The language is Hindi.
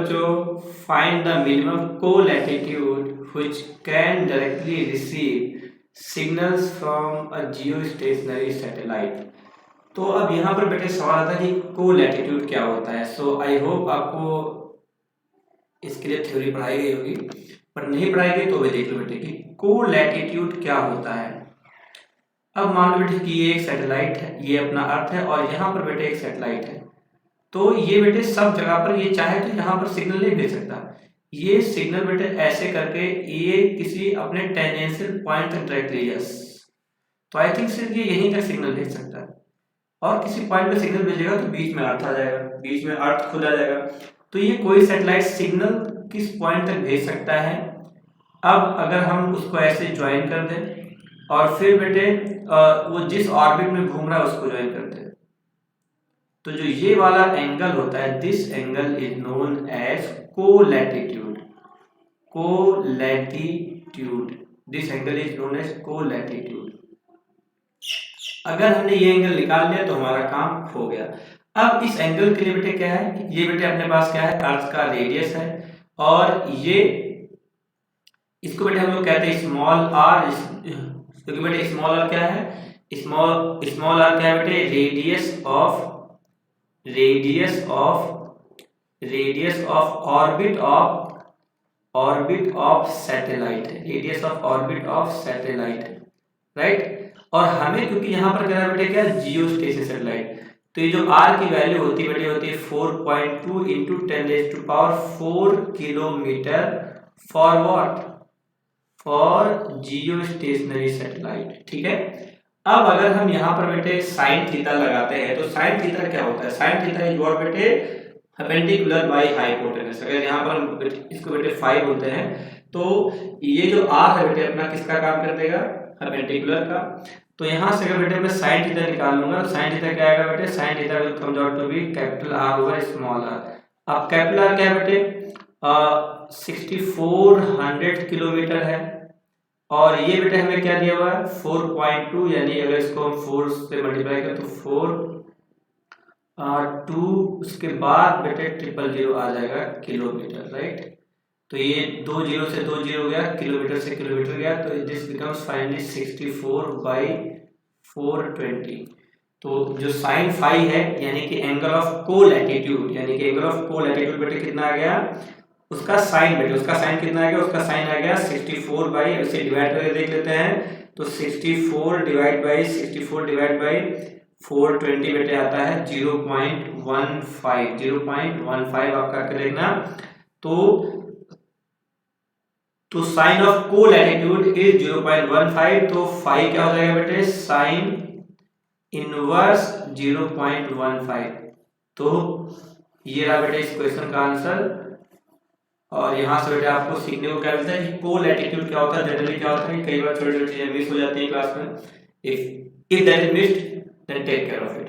बच्चों, find the minimum colatitude which can directly receive signals from a geostationary satellite. तो अब यहाँ पर बेटे सवाल आता है कि कोलैटिट्यूड क्या होता है। सो आई होप आपको इसके लिए थ्योरी पढ़ाई गई होगी, पर नहीं पढ़ाई गई तो भी देख लो बेटे कि कोलैटिट्यूड क्या होता है। अब मान लो बेटे कि ये एक सैटेलाइट है, ये अपना अर्थ है और यहाँ पर बेटे एक सैटेलाइट है। तो ये बेटे सब जगह पर ये चाहे तो यहाँ पर सिग्नल नहीं भेज सकता। ये सिग्नल बेटे ऐसे करके ये किसी अपने टेंजेंशियल पॉइंट तक डायरेक्ट रेडियस, तो आई थिंक सिर्फ ये यहीं तक सिग्नल भेज सकता है और किसी पॉइंट पे सिग्नल भेजेगा तो बीच में अर्थ आ जाएगा, बीच में अर्थ खुद आ जाएगा। तो ये कोई सैटेलाइट सिग्नल किस पॉइंट तक भेज सकता है। अब अगर हम उसको ऐसे ज्वाइन कर दें और फिर बेटे वो जिस ऑर्बिट में घूम रहा है उसको ज्वाइन कर दें, तो जो ये वाला एंगल होता है, this angle is known as colatitude. Colatitude, this angle is known as colatitude. अगर हमने ये एंगल निकाल लिया तो हमारा काम हो गया। अब इस एंगल के लिए बेटे क्या है, ये बेटे अपने पास क्या है, अर्थ का रेडियस है और ये इसको बेटे हम लोग कहते हैं स्मॉल आर, क्योंकि बेटे स्मॉल आर क्या है, स्मॉल आर क्या है बेटे, radius of orbit of satellite, radius of orbit of satellite, right. और हमें क्योंकि यहाँ पर क्या है बेटे, क्या जियो स्टेशन सैटेलाइट, तो ये जो आर की वैल्यू होती है बेटे होती है 4.2 into 10⁴ kilometre for what, for Jio stationery satellite, ठीक है। अब अगर हम यहाँ पर बेटे साइन थीटा लगाते हैं तो साइन थीटा क्या होता है, साइन थीटा इज व्हाट बेटे, परपेंडिकुलर बाय हाइपोटेनस। अगर यहाँ पर इसको बेटे फाई बोलते हैं तो ये जो आर है बेटे अपना किसका काम कर देगा, परपेंडिकुलर का। तो यहाँ से अगर बेटे मैं साइन थीटा निकाल लूंगा तो साइन थीटा क्या आएगा बेटे, sine theta will come out to be capital R over small r. अब कैपिटल आर क्या है बेटे, 6400 किलोमीटर है और ये बेटे हमें क्या दिया हुआ है 4.2, यानी अगर इसको हम 4 से मल्टीप्लाई करें तो 4 उसके बाद बेटे 000 आ जाएगा किलोमीटर, राइट। तो ये 2 0 से 2 0 गया, किलोमीटर से किलोमीटर गया, तो दिस बिकम्स फाइनली 64/420। तो जो साइन फाई है यानी कि एंगल ऑफ कोलैटिट्यूड, यानी कि एंगल ऑफ कोलैटिट्यूड बेटे कितना आ गया, उसका साइन बेटे, उसका साइन कितना आ गया, उसका साइन आ गया 64 बाई, इसे डिवाइड करके देख लेते हैं तो 64 डिवाइड बाई 420 बेटे आता है 0.15 आप करके देखना। तो साइन ऑफ कोलैटिट्यूड इज 0.15, तो फाई क्या हो जाएगा बेटे, साइन इनवर्स 0.15। तो ये रहा बेटे इस क्वेश्चन का आंसर। और यहाँ से बेटे आपको सीखने को क्या मिलता है कि कोलैटिट्यूड क्या होता है, जनरली क्या होता है, कई बार छोटी छोटी चीजें मिस हो जाती है क्लास में। If that is missed then take care of it.